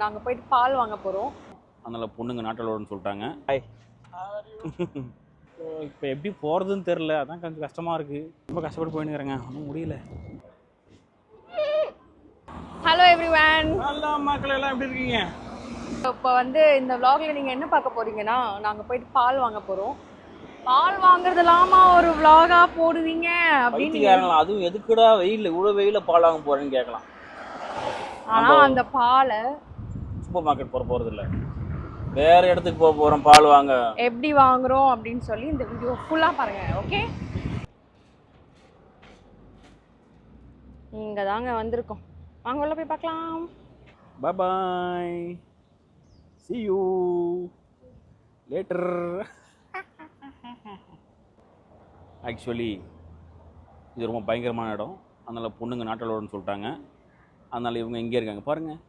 நாங்கள் போயிட்டு பால் வாங்க போகிறோம். அதனால் பொண்ணுங்க நாட்டலோடுன்னு சொல்லிட்டாங்க. ஹாய். இப்போ எப்படி போகிறதுன்னு தெரில, அதான் கொஞ்சம் கஷ்டமாக இருக்குது. ரொம்ப கஷ்டப்பட்டு போயின்னுக்கிறேங்க, ஒன்றும் முடியல. ஹலோ எவ்ரிவன், நல்லா மக்கள் எல்லாம் எப்படி இருக்கீங்க? இப்போ இந்த vlogல நீங்கள் என்ன பார்க்க போகிறீங்கன்னா, நாங்கள் போயிட்டு பால் வாங்க போகிறோம். பால் வாங்குறது இல்லாமல் ஒரு vlog-ஆ போடுவீங்க அப்படின்னு கேட்கலாம். அதுவும் எதுக்குடா வெயில் இவ்வளோ வெயில பால் வாங்க போகிறேன்னு கேட்கலாம். ஆனால் அந்த பாலை சூப்பர் மார்க்கெட் போகிறது இல்லை, வேறு இடத்துக்கு போக போகிறோம் பால் வாங்க. எப்படி வாங்குறோம் அப்படின்னு சொல்லி இந்த வீடியோ ஃபுல்லாக பாருங்கள். ஓகே, இங்கே தாங்க வந்திருக்கோம், வாங்க உள்ள போய் பார்க்கலாம். Bye bye. See you later. Actually இது ரொம்ப பயங்கரமான இடம், அதனால் பொண்ணுங்க நாட்டலோடுன்னு சொல்லிட்டாங்க. அதனால் இவங்க இங்கே இருக்காங்க பாருங்கள்.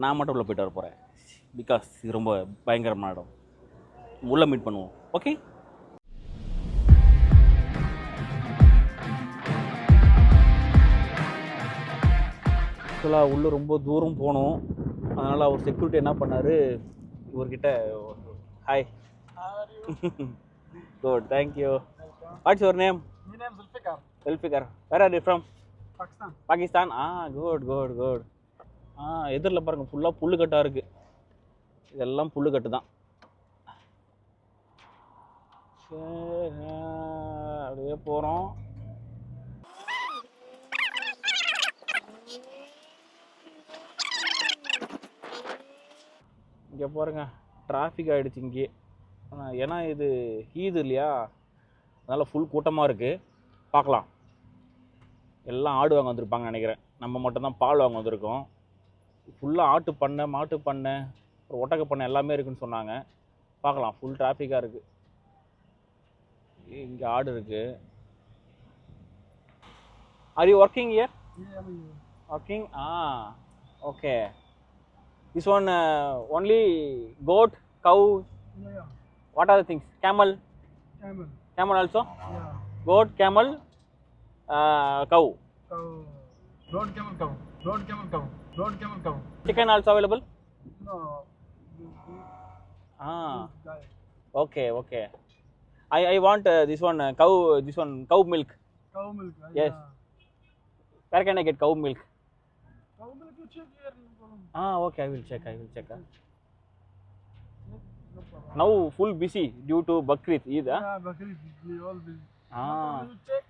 நான் மட்டும் உள்ள போயிட்டு வர போகிறேன், பிகாஸ் இது ரொம்ப பயங்கரமான இடம். உள்ளே மீட் பண்ணுவோம். ஓகே, ஆக்சுவலாக உள்ளே ரொம்ப தூரம் போகணும். அதனால் அவர் செக்யூரிட்டி என்ன பண்ணார், இவர்கிட்ட hi. Good, thank you. What's your name? Zulfikar. Where are you from? Pakistan. Good. எதிரில் பாருங்கள் ஃபுல்லாக புல்லுக்கட்டாக இருக்குது. இதெல்லாம் புல்லுக்கட்டு தான். அப்படியே போகிறோம். இங்கே பாருங்க, டிராஃபிக் ஆகிடுச்சு இங்கே. ஏன்னா இது ஈது இல்லையா, அதனால் ஃபுல் கூட்டமாக இருக்குது. பார்க்கலாம், எல்லாம் ஆடு வாங்க வந்திருப்பாங்கன்னு நினைக்கிறேன். நம்ம மட்டும்தான் பால் வாங்க வந்திருக்கோம். ஃபுல்லாக ஆட்டு பண்ணை, மாட்டு பண்ணை, ஒரு ஒட்டக பண்ணை எல்லாமே இருக்குதுன்னு சொன்னாங்க. பார்க்கலாம், ஃபுல் டிராஃபிக்காக இருக்குது. இங்கே ஆடு இருக்குது. Are you working here? Working. Okay. This one only goat, cow. Yeah. What are the things? Camel. Camel also. Yeah. Goat, camel, cow. Cow. Road camel cow. Chicken also available? No. Okay. I want this one cow. This one cow milk. Cow milk. Yes. Where can I get cow milk? Cow milk you check here. Okay, I will check. No problem. Now full busy due to Bakrid Eid. Yeah, Bakrid, we all busy. You check,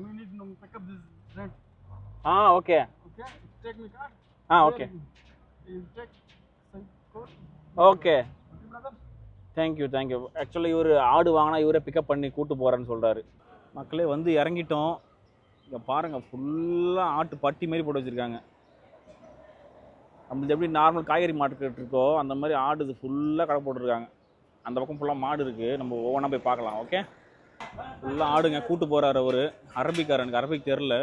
we need to pick up this rent. Okay. Okay, take me card. Okay. You check some code. Okay. Okay, brother. Thank you. Actually இவர் ஆடு வாங்கினா இவரே pickup பண்ணி கூப்பிட்டு போகிறேன்னு சொல்கிறாரு. மக்களே வந்து இறங்கிட்டோம். இங்கே பாருங்கள், ஃபுல்லாக ஆட்டு பட்டி மாரி போட்டு வச்சுருக்காங்க. நம்மளுக்கு எப்படி நார்மல் காய்கறி மார்க்கெட் இருக்கோ அந்த மாதிரி ஆடு இது ஃபுல்லாக கடை போட்டுருக்காங்க. அந்த பக்கம் ஃபுல்லாக மாடு இருக்குது, நம்ம ஒவ்வொன்றா போய் பார்க்கலாம். ஓகே, ஃபுல்லாக ஆடுங்க கூப்பிட்டு போகிறாரு அவர். அரபிக்காரர், எனக்கு அரபிக் தெரில.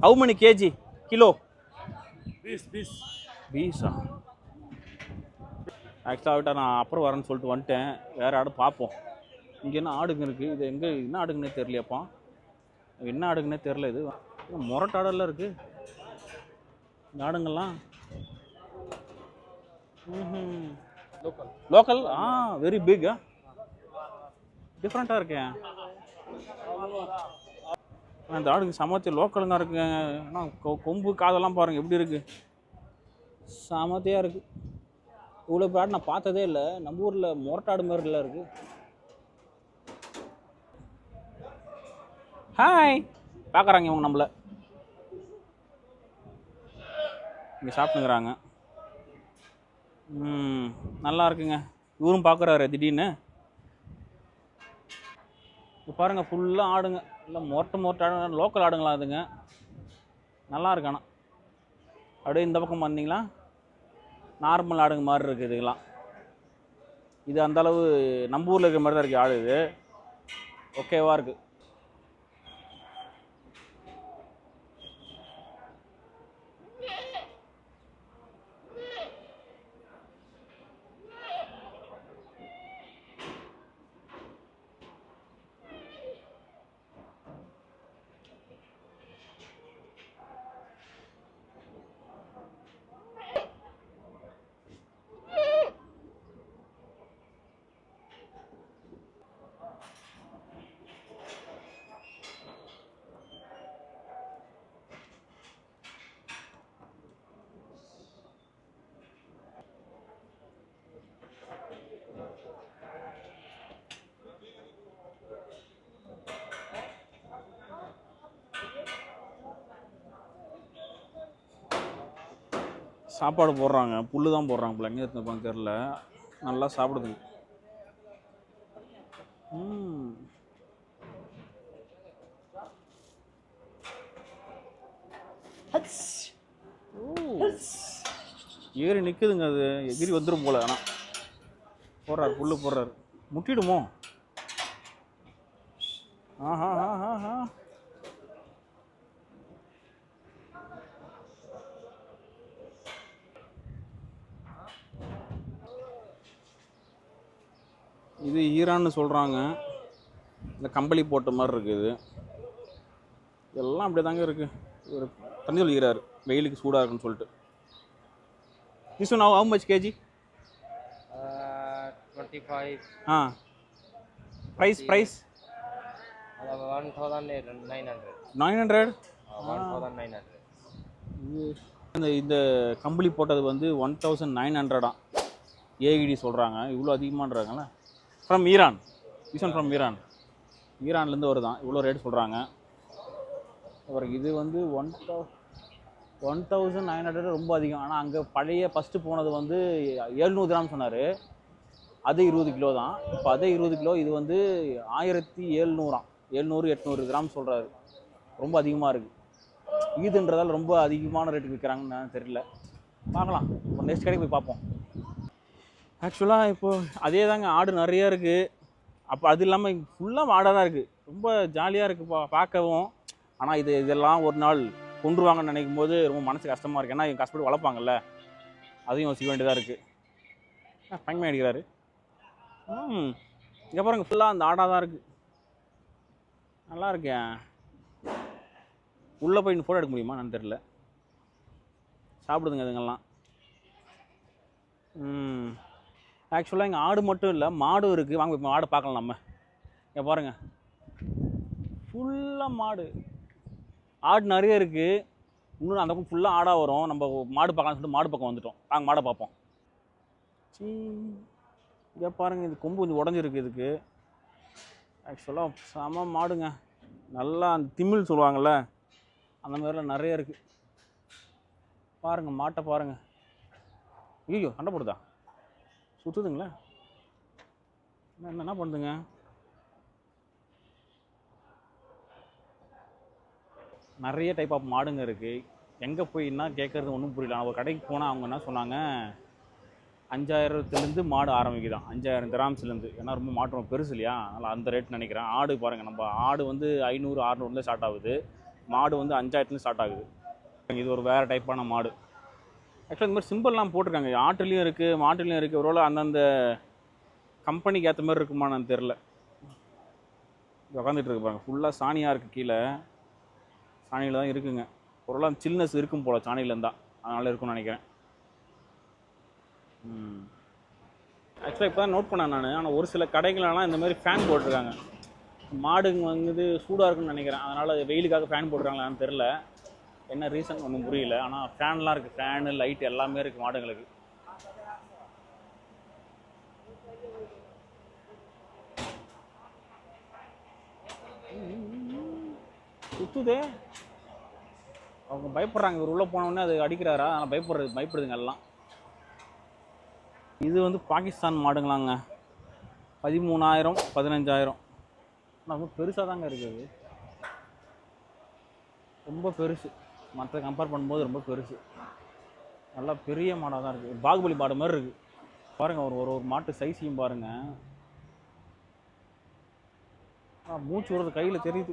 How many kg? Kilo? பீஸா? ஆக்சுவலாக நான் அப்புறம் வரேன்னு சொல்லிட்டு வந்துட்டேன். வேறு ஆடு பார்ப்போம். இங்கே என்ன ஆடுங்க இருக்குது, இது எங்கே என்ன ஆடுங்கன்னே தெரியலையாப்பா. என்ன ஆடுங்கன்னே தெரில. இது முரட்டாடெல்லாம் இருக்குது இந்த ஆடுங்கள்லாம். லோக்கல். Very big. டிஃப்ரெண்ட்டாக இருக்கேன். அந்த ஆடுங்க சமத்தி லோக்கலுங்க இருக்குங்க. ஆனால் கொம்பு காதெல்லாம் பாருங்கள் எப்படி இருக்குது, சமத்தியாக இருக்குது. இவ்வளோ ஆடு நான் பார்த்ததே இல்லை. நம்ம ஊரில் முரட்டாடு மாதிரிலாம் இருக்குது. ஹாய், பார்க்குறாங்க இவங்க நம்மளை. இங்கே சாப்பிட்டுங்கிறாங்க. நல்லா இருக்குங்க. இவரும் பார்க்குறாரு திடீர்னு. இப்போ பாருங்கள் ஃபுல்லாக ஆடுங்க, இல்லை மொரட்டு ஆடுங்க, லோக்கல் ஆடுங்களா அதுங்க. நல்லா இருக்கு. ஆனால் அப்படியே இந்த பக்கம் வந்தீங்களா நார்மல் ஆடுங்க மாதிரி இருக்குது இதுக்கெல்லாம். இது அந்தளவு நம்ம ஊரில் இருக்கிற மாதிரி தான் இருக்குது ஆடு. இது ஓகேவாக இருக்குது. சாப்பாடு போடுறாங்க, புல்லு தான் போடுறாங்க போல, எங்கே இருப்பாங்க தெரில. நல்லா சாப்பிடுதுங்க. ஏறி நிற்குதுங்க, அது எகிரி வந்துடும் போல. ஆனால் போடுறாரு, புல்லு போடுறாரு. முட்டிடுமோ? ஆஹா ஆஹா. இது ஈரான்னு சொல்கிறாங்க. இந்த கம்பளி போட்ட மாதிரி இருக்குது. எல்லாம் அப்படி தாங்க இருக்குது. ஒரு தண்ணி சொல்லிக்கிறாரு, வெயிலுக்கு சூடாக இருக்குன்னு சொல்லிட்டு. This one how much kg? 25. Price? 1,900. 900? 1,900. இந்த கம்பளி போட்டது வந்து 1,900 ஏஇடி சொல்கிறாங்க. இவ்வளோ அதிகமாகறாங்களே. From Iran. This one from Iran. ஈரான்லேருந்து வருதான், இவ்வளோ ரேட் சொல்கிறாங்க. அப்புறம் இது வந்து 1,900 ரொம்ப அதிகம். ஆனால் அங்கே பழைய ஃபஸ்ட்டு போனது வந்து 700 கிராம் சொன்னார். அது 20 கிலோ தான். இப்போ அதே 20 கிலோ இது வந்து 1,700 700-800 கிராம் சொல்கிறாரு. ரொம்ப அதிகமாக இருக்குது. ஈதுன்றதால் ரொம்ப அதிகமான ரேட்டுக்கு விற்கிறாங்கன்னு தெரியல. பார்க்கலாம், ஒரு நெக்ஸ்ட் கடைக்கு போய் பார்ப்போம். ஆக்சுவலாக இப்போது அதே தாங்க, ஆடு நிறையா இருக்குது. அப்போ அது இல்லாமல் ஃபுல்லாக ஆடாக தான் இருக்குது. ரொம்ப ஜாலியாக இருக்குது பார்க்கவும். ஆனால் இதெல்லாம் ஒரு நாள் கொண்டுருவாங்கன்னு நினைக்கும் போது ரொம்ப மனசு கஷ்டமாக இருக்குது. ஏன்னா இவங்க கஷ்டப்பட்டு வளர்ப்பாங்கல்ல, அதையும் யோசிக்க வேண்டியதாக இருக்குது. பயங்கரமாக அடிக்கிறாரு. இங்கே பாருங்க, ஃபுல்லாக அந்த ஆடாக தான் இருக்குது. நல்லா இருக்கேன். உள்ளே போய் ஃபோட்டோ எடுக்க முடியுமா நான் தெரில. சாப்பிடுதுங்க அதுங்கெல்லாம். ஆக்சுவலாக இங்கே ஆடு மட்டும் இல்லை, மாடும் இருக்குது. வாங்க இப்போ மாடு பார்க்கலாம். நம்ம இங்கே பாருங்கள், ஃபுல்லாக மாடு. ஆடு நிறைய இருக்குது. இன்னும் அந்த பக்கம் ஃபுல்லாக ஆடாக வரும். நம்ம மாடு பார்க்கலாம்னு சொல்லிட்டு மாடு பக்கம் வந்துட்டோம். நாங்கள் மாடை பார்ப்போம். இங்கே பாருங்கள், இது கொம்பு கொஞ்சம் உடஞ்சிருக்கு இதுக்கு. ஆக்சுவலாக செம மாடுங்க. நல்லா அந்த திமிழ் சொல்லுவாங்கள்ல, அந்த மாதிரிலாம் நிறைய இருக்குது. பாருங்கள், மாட்டை பாருங்கள். ஐயோ, சண்டை போடுதா? சுற்றுதுங்களா? என்ன பண்ணுதுங்க? நிறைய டைப் ஆஃப் மாடுங்க இருக்குது. எங்கே போய் என்ன கேட்குறது ஒன்றும் புரியல. நான் ஒரு கடைக்கு போனால் அவங்க என்ன சொன்னாங்க, 5,000 மாடு ஆரம்பிக்குதான். 5,000 கிராம்ஸ்லேருந்து. ஏன்னா ரொம்ப மாட்டு ரொம்ப பெருசு இல்லையா, அதனால் அந்த ரேட் நினைக்கிறேன். ஆடு பாருங்கள், நம்ம ஆடு வந்து 500-600 ஸ்டார்ட் ஆகுது. மாடு வந்து 5,000 ஸ்டார்ட் ஆகுது. இது ஒரு வேறு டைப்பான மாடு. ஆக்சுவலாக இந்த மாதிரி சிம்பிள்லாம் போட்டிருக்காங்க. ஆட்டுலேயும் இருக்குது, மாட்டுலேயும் இருக்குது. ஒருவேளை அந்தந்த கம்பெனிக்கு ஏற்ற மாதிரி இருக்குமான்னு தெரில. உக்காந்துட்டு இருக்கு பாருங்கள், ஃபுல்லாக சாணியாக இருக்குது. கீழே சாணியில் தான் இருக்குங்க. ஒருவேளை சில்னஸ் இருக்கும் போல் சாணியிலேருந்து தான், அதனால் இருக்கும்னு நினைக்கிறேன். ஆக்சுவலாக இப்போ தான் நோட் பண்ணேன் நான். ஆனால் ஒரு சில கடைகளெல்லாம் இந்த மாதிரி ஃபேன் போட்டிருக்காங்க. மாடுங்க வந்து சூடாக இருக்குன்னு நினைக்கிறேன். அதனால் வெயிலுக்காக ஃபேன் போட்டுருக்காங்களான்னு தெரில. என்ன ரீசன் ஒன்றும் புரியல. ஆனால் ஃபேன்லாம் இருக்குது. ஃபேனு, லைட் எல்லாமே இருக்குது மாடுங்களுக்கு. சுற்றுதே. அவங்க பயப்படுறாங்க. இவர் உள்ளே போனோடனே அது அடிக்கிறாரா, ஆனால் பயப்படுதுங்க எல்லாம். இது வந்து பாகிஸ்தான் மாடுங்களாங்க. 13,000 15,000. ரொம்ப பெருசாக தாங்க இருக்குது. ரொம்ப பெருசு. மற்ற கம்பேர் பண்ணும்போது ரொம்ப பெருசு. நல்லா பெரிய மாடாக தான் இருக்குது. பாகுபலி மாடு மாதிரி இருக்குது. பாருங்கள், ஒரு மாட்டு சைஸையும் பாருங்கள். மூச்சு விடுறது கையில் தெரியுது.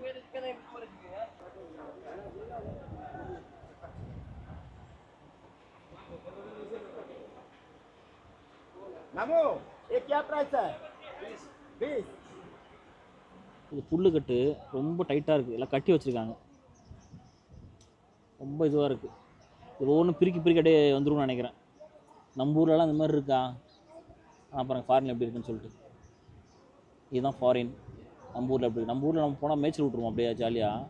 இது புல்லுக்கட்டு ரொம்ப டைட்டாக இருக்குது. எல்லாம் கட்டி வச்சுருக்காங்க. ரொம்ப இதுவாக இருக்குது. இது ஒவ்வொன்றும் பிரிக்கி அப்படியே வந்துடும் நினைக்கிறேன். நம்ம ஊர்லலாம் இந்த மாதிரி இருக்கா? அப்புறம் ஃபாரின் எப்படி இருக்குன்னு சொல்லிட்டு. இதுதான் ஃபாரின். நம்ம ஊரில் எப்படி? நம்ம ஊரில் நம்ம போனால் மேய்ச்சல் விட்ருவோம் அப்படியே ஜாலியாக.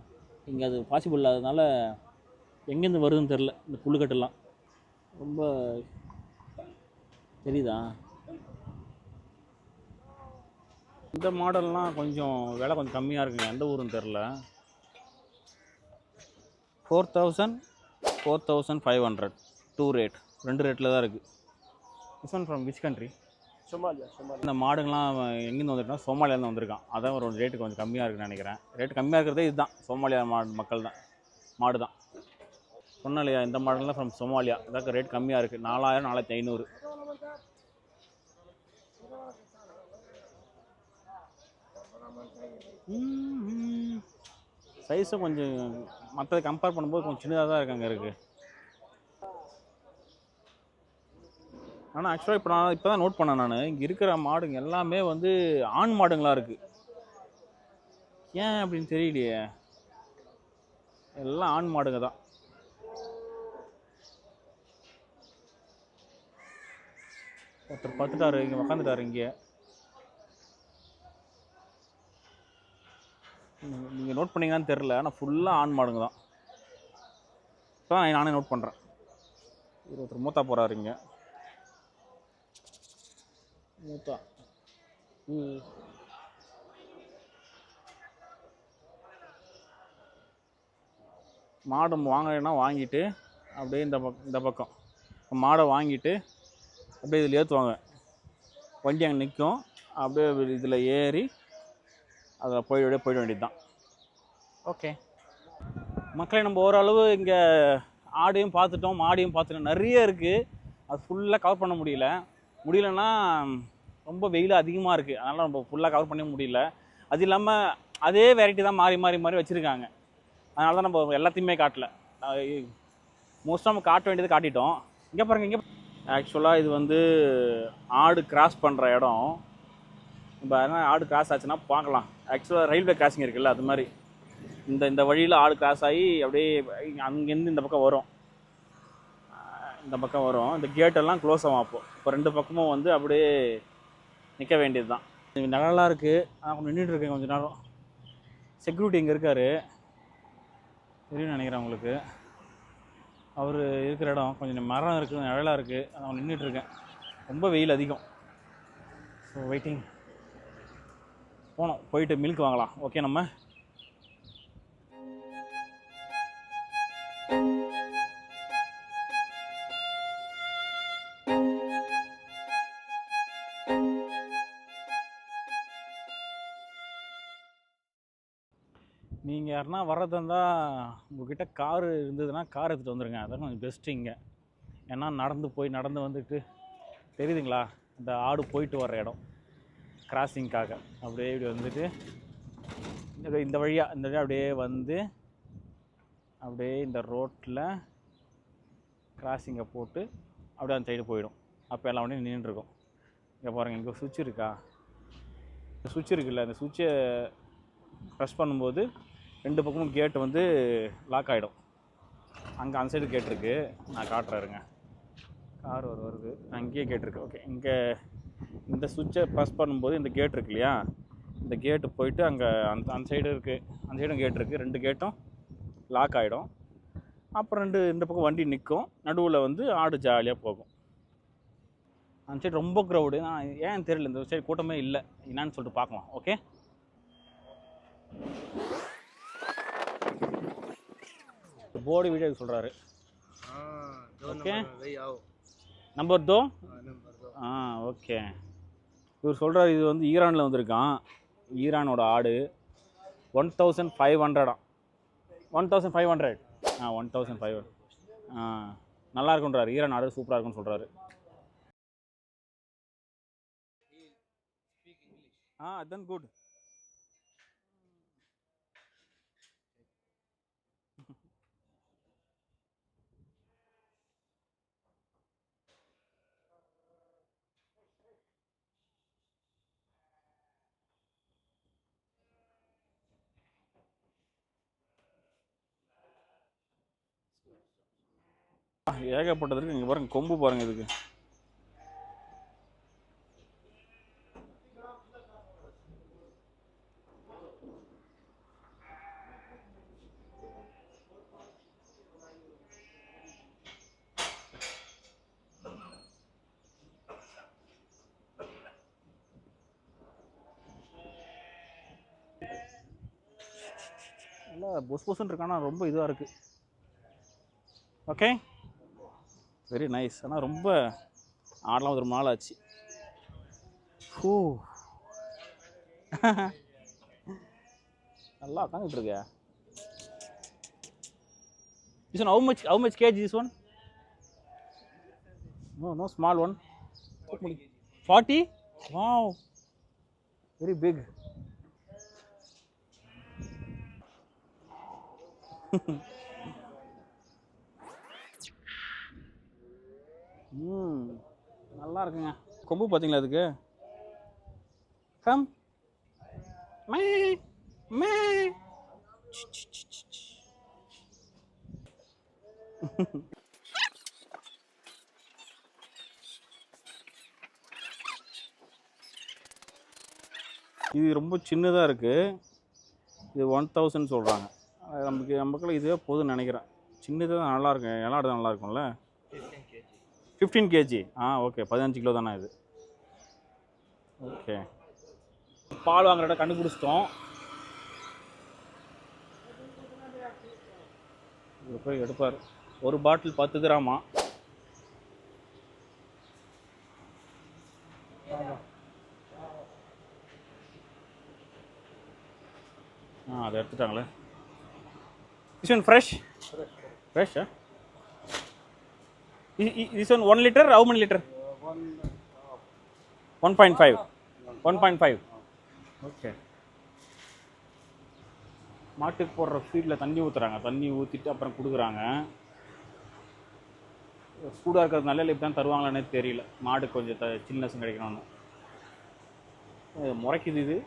இங்கே அது பாசிபிள் இல்லாததுனால எங்கேருந்து வருதுன்னு தெரில. இந்த புல்லுக்கட்டெல்லாம் ரொம்ப தெரியுதா? இந்த மாடல்லாம் கொஞ்சம் விலை கொஞ்சம் கம்மியாக இருக்குங்க. எந்த ஊருன்னு தெரில. 4,000 4,500 2 ரேட். 2 ரேட்டில் தான் இருக்குது. This one from which country? Somalia. இந்த மாடுங்கள்லாம் எங்கேருந்து வந்துருக்குன்னா சோமாலியாவிலேருந்து வந்திருக்கான். அதான் ஒரு ரேட்டு கொஞ்சம் கம்மியாக இருக்குன்னு நினைக்கிறேன். ரேட்டு கம்மியாக இருக்கிறதே இதுதான், சோமாலியா மக்கள் தான், மாடு தான். சொன்னேன் இல்லையா, இந்த மாடல்லாம் ஃப்ரம் சோமாலியா, அதான் ரேட் கம்மியாக இருக்குது. 4000 4500. சைஸும் கொஞ்சம் மற்றதை கம்பேர் பண்ணும்போது கொஞ்சம் சின்னதாக தான் இருக்காங்க இருக்குது. ஆனால் ஆக்சுவலாக இப்போ தான் நோட் பண்ணேன் நான், இங்கே இருக்கிற மாடுங்க எல்லாமே வந்து ஆண் மாடுங்களாக இருக்குது. ஏன் அப்படின்னு தெரியலையே, எல்லாம் ஆண் மாடுங்க தான். ஒருத்தர் பார்த்துட்டாரு, இங்கே உக்காந்துட்டாரு. இங்கே நீங்கள் நோட் பண்ணிங்கன்னு தெரில, ஆனால் ஃபுல்லாக ஆண் மாடுங்க தான். இப்போ நானே நோட் பண்ணுறேன். ஒருத்தர் மூத்தா போகிறாரு இங்கே, மூத்தா. மாடு வாங்கினா வாங்கிட்டு அப்படியே இந்த பக்கம் மாடை வாங்கிட்டு அப்படியே இதில் ஏற்றுவாங்க. வண்டி அங்கே நிற்கும், அப்படியே இதில் ஏறி அதில் போயிட வேண்டியது தான். ஓகே மக்களை, நம்ம ஓரளவு இங்கே ஆடையும் பார்த்துட்டோம், மாடையும் பார்த்துட்டோம். நிறைய இருக்குது, அது ஃபுல்லாக கவர் பண்ண முடியலன்னா ரொம்ப வெயில் அதிகமாக இருக்குது, அதனால் நம்ம ஃபுல்லாக கவர் பண்ண முடியல. அது இல்லாமல் அதே வெரைட்டி தான் மாறி மாறி மாறி வச்சுருக்காங்க, அதனால தான் நம்ம எல்லாத்தையுமே காட்டல. மோஸ்ட்டாக நம்ம காட்ட வேண்டியது காட்டிட்டோம். இங்கே பாருங்கள், இங்கே ஆக்சுவலாக இது வந்து ஆடு கிராஸ் பண்ணுற இடம். இப்போ அதனால் ஆடு கிராஸ் ஆச்சுன்னா பார்க்கலாம். ஆக்சுவலாக ரயில்வே கிராசிங் இருக்குல்ல, அது மாதிரி இந்த வழியில் ஆடு கிராஸ் ஆகி அப்படியே அங்கேருந்து இந்த பக்கம் வரும். இந்த கேட்டெல்லாம் க்ளோஸ் ஆகும். இப்போ 2 பக்கமும் வந்து அப்படியே நிற்க வேண்டியது தான். நல்லா இருக்குது, நான் கொஞ்சம் நின்றுட்டுருக்கேன் கொஞ்சம் நேரம். செக்யூரிட்டி இங்கே இருக்கார், தெரியும் நினைக்கிறேன் உங்களுக்கு. அவர் இருக்கிற இடம் கொஞ்சம் மரம் இருக்குது, நிழலாக இருக்குது, நான் நின்றுட்டுருக்கேன். ரொம்ப வெயில் அதிகம். So waiting. போயிட்டு மில்க் வாங்கலாம். ஓகே, நம்ம நீங்கள் யாருன்னா வர்றதா இருந்தால் உங்கள்கிட்ட காரு இருந்ததுன்னா கார் எடுத்துகிட்டு வந்துடுங்க, அதான் கொஞ்சம் பெஸ்ட்டு இங்கே. ஏன்னா நடந்து வந்துட்டு தெரியுதுங்களா, இந்த ஆடு போயிட்டு வர்ற இடம் கிராசிங்காக. அப்படியே இப்படி வந்துட்டு இந்த வழியாக அப்படியே வந்து அப்படியே இந்த ரோட்டில் கிராசிங்கை போட்டு அப்படியே அந்த சைடு போயிடும். அப்போ எல்லா வண்டியும் நின்றுருக்கும். இங்கே பாருங்கள், இங்கே சுவிட்ச் இருக்கா, சுவிட்ச் இருக்குல்ல, அந்த சுவிட்சை ப்ரெஸ் பண்ணும்போது 2 பக்கமும் கேட்டு வந்து லாக் ஆகிடும். அங்கே அந்த சைடு கேட் இருக்குது, நான் காட்டுறேருங்க. கார் வருது, அங்கேயே கேட் இருக்குது. ஓகே, இங்கே இந்த சுவிட்சை ப்ரெஸ் பண்ணும்போது இந்த கேட் இருக்கு இல்லையா, இந்த கேட்டு போயிட்டு அங்கே அந்த சைடு இருக்குது, அந்த சைடும் கேட் இருக்குது. 2 கேட்டும் லாக் ஆகிடும். அப்புறம் 2 பக்கம் வண்டி நிற்கும், நடுவில் வந்து ஆடு ஜாலியாக போகும். அந்த சைடு ரொம்ப க்ரௌடு, நான் ஏன் தெரியல, இந்த சைடு கூட்டமே இல்லை, என்னான்னு சொல்லிட்டு பார்க்கலாம். ஓகே, போர்டு வீடியோ சொல்கிறாரு. Okay, number 2. ஓகே, இவர் சொல்கிறார் இது வந்து ஈரானில் வந்திருக்கான், ஈரானோட ஆடு. 1500. 1500. 1500. நல்லா இருக்குன்றாரு, ஈரான் ஆடு சூப்பராக இருக்குன்னு சொல்கிறாரு. then good. ஏகப்பட்டது இருக்குது. இங்கே பாருங்கள், கொம்பு பாருங்கள் இதுக்கு. நல்லா பொஸ் பொஸ்ன்னு இருக்கானா, ரொம்ப இதுவாக இருக்குது. Okay, very nice. ஆனால் ரொம்ப ஆடலாம் ஒரு நாள் ஆச்சு. ஓ நல்லா உட்காந்துட்டு இருக்க. This one, how much kg this one? No small one. 40? Wow, very big. நல்லா இருக்குங்க. கொம்பு பார்த்தீங்களா அதுக்கு? கம் மே மே. இது ரொம்ப சின்னதாக இருக்குது. இது 1000 சொல்கிறாங்க. நமக்குள்ள இதுவே போதும்னு நினைக்கிறேன். சின்னதாக தான் நல்லாயிருக்கும். இடம் நல்லா இருக்கும்ல. 15 kg. ஓகே, 15 கிலோ தானே இது. ஓகே, பால் வாங்குற இடம் கண்டுபிடிச்சிட்டோம். இது போய் எடுப்பார். ஒரு பாட்டில் 10 கிராமா. அதை எடுத்துட்டாங்களே. This one fresh? Fresh, huh? This one 1 liter? How many liter? 1.5. 1.5. Okay. மாட்டுக்கு போடுற ஃபீல்டில் தண்ணி ஊற்றுறாங்க. தண்ணி ஊற்றிட்டு அப்புறம் கொடுக்குறாங்க. சூடாக இருக்கிறதுனால இல்லை இப்படி தான் தருவாங்களான்னே தெரியல. மாடு கொஞ்சம் சில்னஸும் கிடைக்கணும்னு முறைக்குது இது.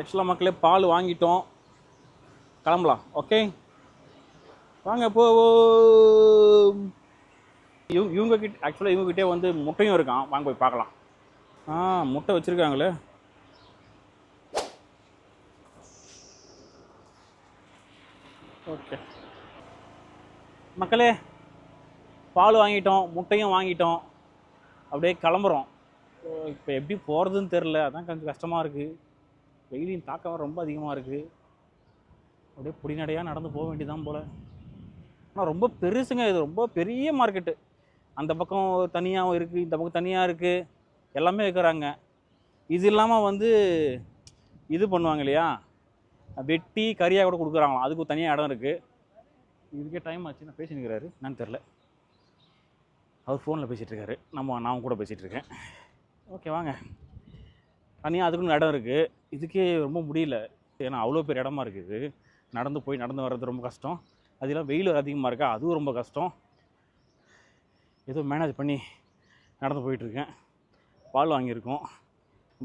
ஆக்சுவலாக மக்களே பால் வாங்கிட்டோம், கிளம்பலாம். ஓகே வாங்க போ. இவங்ககிட்ட ஆக்சுவலாக இவங்ககிட்டே வந்து முட்டையும் இருக்கான். வாங்க போய் பார்க்கலாம். முட்டை வச்சுருக்காங்களே. ஓகே மக்களே, பால் வாங்கிட்டோம், முட்டையும் வாங்கிட்டோம், அப்படியே கிளம்புறோம். இப்போ எப்படி போகிறதுன்னு தெரில. அதான் கொஞ்சம் கஷ்டமாக இருக்குது. வெயிலின் தாக்கம் ரொம்ப அதிகமாக இருக்குது. அப்படியே பொடிநடையாக நடந்து போக வேண்டியதான் போல். ஆனால் ரொம்ப பெருசுங்க. இது ரொம்ப பெரிய மார்க்கெட்டு. அந்த பக்கம் தனியாகவும் இருக்குது, இந்த பக்கம் தனியாக இருக்குது, எல்லாமே வைக்கிறாங்க. இது இல்லாமல் வந்து இது பண்ணுவாங்க இல்லையா, வெட்டி கறியாக கூட கொடுக்குறாங்களாம். அதுக்கு தனியாக இடம் இருக்குது. இதுக்கே டைம் ஆச்சு. நான் பேசினுக்கிறாரு என்னன்னு தெரில. அவர் ஃபோனில் பேசிகிட்ருக்காரு. நான் கூட பேசிகிட்ருக்கேன். ஓகே வாங்க. தனியாக அதுக்குன்னு இடம் இருக்குது. இதுக்கே ரொம்ப முடியல. ஏன்னா அவ்வளோ பெரிய இடமா இருக்குது. நடந்து வர்றது ரொம்ப கஷ்டம். அதெல்லாம் வெயில் அதிகமாக இருக்கா, அதுவும் ரொம்ப கஷ்டம். ஏதோ மேனேஜ் பண்ணி நடந்து போயிட்டுருக்கேன். பால் வாங்கியிருக்கோம்.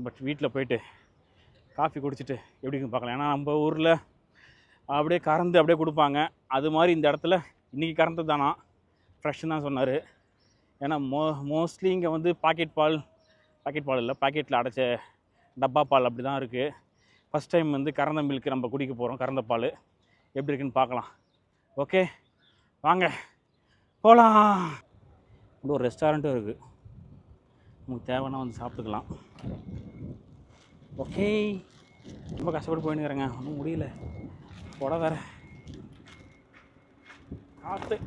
பட் வீட்டில் போயிட்டு காஃபி குடிச்சிட்டு எப்படின்னு பார்க்கலாம். ஏன்னா நம்ம ஊரில் அப்படியே கறந்து அப்படியே கொடுப்பாங்க. அது மாதிரி இந்த இடத்துல இன்றைக்கி கறந்து தானா, ஃப்ரெஷ்ஷுன்னு தான் சொன்னார். ஏன்னா மோஸ்ட்லி இங்கே வந்து பாக்கெட் பால் இல்லை, பாக்கெட்டில் அடைச்ச டப்பா பால் அப்படி தான் இருக்குது. ஃபஸ்ட் டைம் வந்து கறந்த மில்க்கு நம்ம குடிக்க போகிறோம். கறந்த பால் எப்படி இருக்குன்னு பார்க்கலாம். ஓகே வாங்க போகலாம். இப்படி ஒரு ரெஸ்டாரண்ட்டும் இருக்குது. உங்களுக்கு தேவைன்னா வந்து சாப்பிட்டுக்கலாம். ஓகே, ரொம்ப கஷ்டப்பட்டு போயின்னுக்கிறேங்க. ஒன்றும் முடியல. போட வேறு காற்று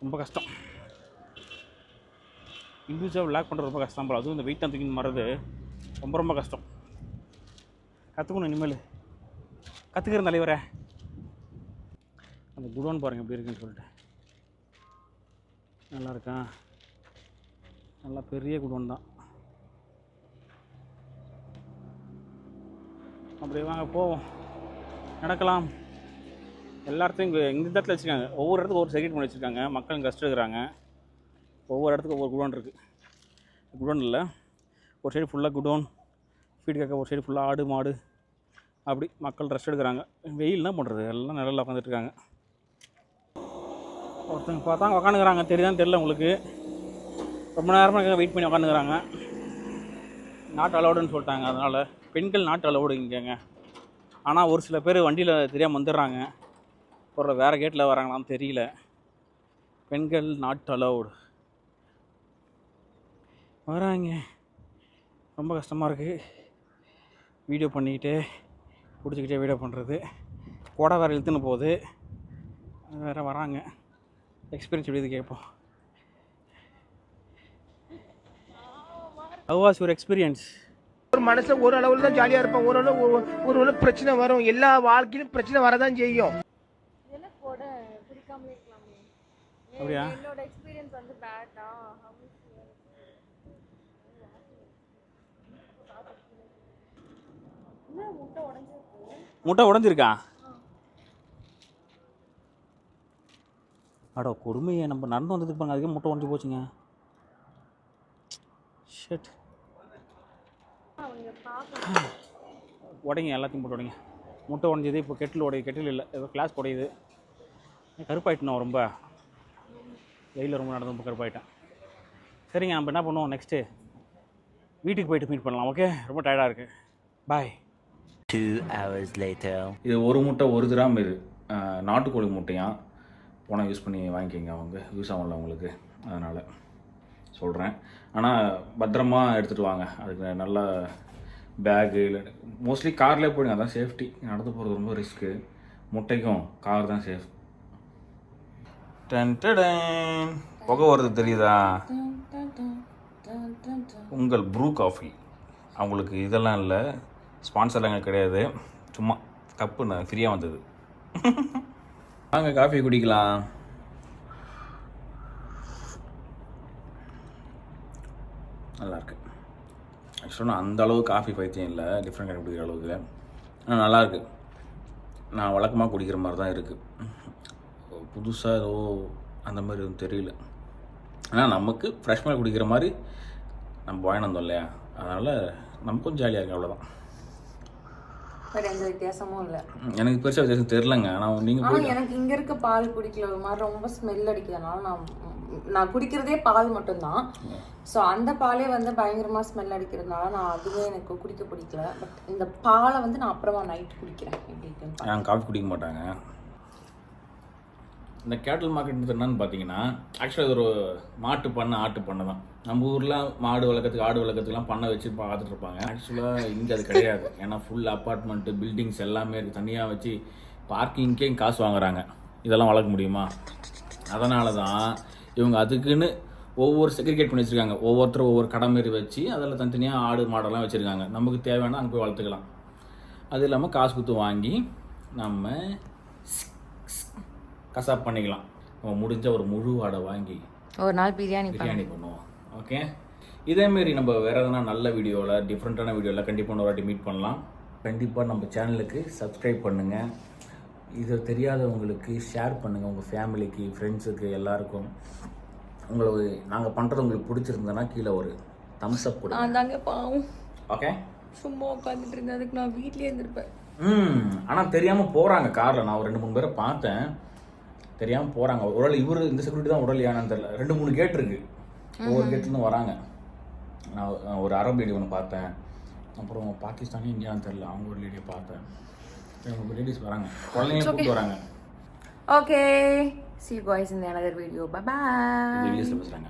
ரொம்ப கஷ்டம். இண்டிவிஜுவலாக விளாக் பண்ணுறது ரொம்ப கஷ்டம் போல். அதுவும் இந்த வெயிட் தான் தூக்கின்னு மாறது ரொம்ப கஷ்டம். கற்றுக்கணும் இனிமேல். கற்றுக்கிற தலைவரை. அந்த குடோன் பாருங்கள் எப்படி இருக்குன்னு சொல்லிட்டு. நல்லா இருக்கா? நல்லா பெரிய குடோன் தான். அப்படியே வாங்க போவோம், நடக்கலாம். எல்லா இடத்துலையும் இந்த இடத்துல வச்சுருக்காங்க. ஒவ்வொரு இடத்துக்கு ஒரு செக்யூரிட்டி பண்ணி வச்சுருக்காங்க. மக்கள் கஷ்டம் இருக்கிறாங்க. ஒவ்வொரு இடத்துக்கு ஒவ்வொரு குடோன் இருக்குது. குடோன் இல்லை, ஒரு சைடு ஃபுல்லாக குடோன், ஃபீட் கேட்க ஒரு சைடு ஃபுல்லாக ஆடு மாடு. அப்படி மக்கள் ரெஸ்ட் எடுக்கிறாங்க. வெயில் என்ன பண்ணுறது, எல்லாம் நிழலில் உட்காந்துட்ருக்காங்க. ஒருத்தங்க பார்த்தா உக்காந்துக்கிறாங்க. தெரியுதான்னு தெரியல உங்களுக்கு. ரொம்ப நேரமாக வெயிட் பண்ணி உக்காந்துக்கிறாங்க. நாட் அலௌடுன்னு சொல்லிட்டாங்க. அதனால் பெண்கள் நாட் அலௌடு இங்கேங்க. ஆனால் ஒரு சில பேர் வண்டியில் தெரியாமல் வந்துடுறாங்க. ஒரு வேறு கேட்டில் வராங்களான்னு தெரியல. பெண்கள் நாட் அலௌடு வராங்க. ரொம்ப கஷ்டமாக இருக்குது. வீடியோ பண்ணிக்கிட்டே பிடிச்சிக்கிட்டே வீடியோ பண்ணுறது. கோடை வேறு இழுத்துன்னு போகுது, வேறு வராங்க. எக்ஸ்பீரியன்ஸ் எப்படி இது கேட்போம். How was your experience? ஒரு மனுஷன் ஒரு அளவுல தான் ஜாலியா இருப்பான், ஒரு பிரச்சனை வரும். எல்லா வாழ்க்கையிலும் பிரச்சனை வரதான் செய்யும். இதெல்லாம் கூட பிடிக்காமலே இருக்கலாமே. அப்படியா? என்னோட எக்ஸ்பீரியன்ஸ் வந்து பேட்டா. முட்டை உடஞ்சிருக்கா? அடோ கொடுமையை, நம்ம நடந்து வந்ததுக்கு பாருங்க, அதுக்கே முட்டை உடஞ்சி போச்சுங்க. ஷட். உடைங்க, எல்லாத்தையும் போட்டு உடைங்க. முட்டை உடஞ்சது, இப்போ கெட்டில் உடையுது. கெட்டில் இல்லை, ஏதோ கிளாஸ் உடையுது. கருப்பாயிட்டேன் ரொம்ப, வெயிலில் ரொம்ப நடந்து ரொம்ப கருப்பாயிட்டேன். சரிங்க, நம்ம என்ன பண்ணுவோம் நெக்ஸ்ட்டு, வீட்டுக்கு போயிட்டு மீட் பண்ணலாம். ஓகே, ரொம்ப டயர்டாக இருக்குது. பாய். 2 hours later. இது ஒரு முட்டை 1 கிராம். இது நாட்டுக்கோழி முட்டையாக போனால் யூஸ் பண்ணி வாங்கிக்கிங்க. அவங்க யூஸ் ஆகல அவங்களுக்கு, அதனால் சொல்கிறேன். ஆனால் பத்திரமா எடுத்துகிட்டு வாங்க. அதுக்கு நல்லா பேகு இல்லை, மோஸ்ட்லி கார்லேயே போயிடுங்க, அதான் சேஃப்டி. நடந்து போகிறது ரொம்ப ரிஸ்க்கு. முட்டைக்கும் கார் தான் சேஃப். புகை வருது தெரியுதா? உங்கள் ப்ரூ காஃபி. அவங்களுக்கு இதெல்லாம் இல்லை, ஸ்பான்சர்லாம் எங்களுக்கு கிடையாது, சும்மா கப்பு நான் ஃப்ரீயாக வந்தது. வாங்க காஃபி குடிக்கலாம். நல்லாயிருக்கு. ஆக்சுவலாக நான் அந்த அளவுக்கு காஃபி பைத்தியம் இல்லை, டிஃப்ரெண்ட் கைண்ட் குடிக்கிற அளவுக்கு. ஆனால் நல்லாயிருக்கு. நான் வழக்கமாக குடிக்கிற மாதிரி தான் இருக்குது. புதுசாக ஏதோ அந்த மாதிரி எதுவும் தெரியல. ஆனால் நமக்கு ஃப்ரெஷ் மில்க் குடிக்கிற மாதிரி நம்ம வாங்கிட்டு வந்தோம் இல்லையா, அதனால் நமக்கு கொஞ்சம் ஜாலியாக இருக்குது, அவ்வளோதான். வேறு எந்த வித்தியாசமும் இல்லை. எனக்கு பெருசாக வித்தியாசம் தெரிலங்க. ஆனால் நீங்கள் எனக்கு இங்கே இருக்க பால் குடிக்கல, ஒரு மாதிரி ரொம்ப ஸ்மெல் அடிக்கிறதுனால நான் குடிக்கிறதே பால் மட்டும்தான். ஸோ அந்த பாலே வந்து பயங்கரமாக ஸ்மெல் அடிக்கிறதுனால நான் அதுவே எனக்கு குடிக்க பிடிக்கல. பட் இந்த பாலை வந்து நான் அப்புறமா நைட் குடிக்கிறேன். எப்படி இருக்குன்னு நாங்கள் காஃபி குடிக்க மாட்டாங்க. இந்த கேட்டல் மார்க்கெட் என்னன்னு பார்த்தீங்கன்னா, ஆக்சுவலாக இது ஒரு மாட்டு பண்ணை, ஆட்டு பண்ணை தான். நம்ம ஊரில் மாடு வளர்க்கறதுக்கு, ஆடு வளர்க்கறதுக்குலாம் பண்ணை வச்சு பார்த்துட்டு இருப்பாங்க. ஆக்சுவலாக இங்கே அது கிடையாது. ஏன்னா ஃபுல் அப்பார்ட்மெண்ட்டு, பில்டிங்ஸ் எல்லாமே இருக்குது. தனியாக வச்சு பார்க்கிங்க்கே காசு வாங்குறாங்க. இதெல்லாம் வளர்க்க முடியுமா? அதனால தான் இவங்க அதுக்குன்னு ஒவ்வொரு செக்ரிகேட் பண்ணி வச்சுருக்காங்க. ஒவ்வொருத்தரும் ஒவ்வொரு கடை மாரி வச்சு அதில் தனித்தனியாக ஆடு மாடெல்லாம் வச்சுருக்காங்க. நமக்கு தேவையான அங்கே போய் வளர்த்துக்கலாம். அது இல்லாமல் காசு கொடுத்து வாங்கி நம்ம கசாப் பண்ணிக்கலாம். நம்ம முடிஞ்ச ஒரு முழு ஆடை வாங்கி ஒரு நாள் பிரியாணி பண்ணுவோம். ஓகே, இதேமாரி நம்ம வேறு எதனா நல்ல வீடியோவில், டிஃப்ரெண்ட்டான வீடியோவில் கண்டிப்பாக ஒரு வாட்டி மீட் பண்ணலாம். கண்டிப்பாக நம்ம சேனலுக்கு சப்ஸ்கிரைப் பண்ணுங்கள். இது தெரியாதவங்களுக்கு ஷேர் பண்ணுங்கள், உங்கள் ஃபேமிலிக்கு, ஃப்ரெண்ட்ஸுக்கு, எல்லாருக்கும். உங்களுக்கு நாங்கள் பண்ணுறது உங்களுக்கு பிடிச்சிருந்ததுன்னா கீழே ஒரு தம்ஸ் அப் கொடுங்க. அதாங்க பாவம். ஓகே, சும்மா உட்காந்துட்டு இருந்தேன், அதுக்கு நான் வீட்லேயே இருந்திருப்பேன். ஆனால் தெரியாமல் போகிறாங்க காரில். நான் ஒரு 2-3 பேரை பார்த்தேன், தெரியாமல் போகிறாங்க. உடல் இவர் இந்த செக்யூரிட்டி தான் உடல் ஏன்னு தெரியல. 2-3 கேட் இருக்குது, ஒவ்வொரு கேட்லேருந்து வராங்க. நான் ஒரு அரபு லேடி ஒன்று பார்த்தேன், அப்புறம் பாகிஸ்தானி இந்தியான்னு தெரியல, அவங்க ஒரு லேடியை பார்த்தேன். லேடிஸ் வராங்க, குழந்தைங்க கூப்பிட்டு வராங்க. Okay, see you guys in the another video. Bye bye. இங்கிலீஷில் பேசுகிறாங்க.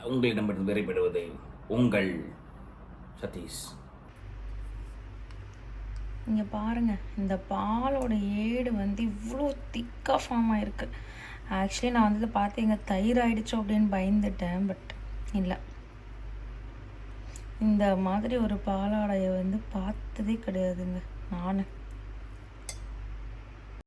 உங்களிடமிருந்து விடைபெறுவது உங்கள் சதீஷ். இங்கே பாருங்கள், இந்த பாலோட ஏடு வந்து இவ்வளோ திக்காக ஃபார்ம் ஆகிருக்கு. ஆக்சுவலி நான் வந்து பார்த்து எங்கள் தயிர் ஆகிடுச்சோ அப்படின்னு பயந்துட்டேன். பட் இல்லை, இந்த மாதிரி ஒரு பாலாடையை வந்து பார்த்ததே கிடையாதுங்க நான்.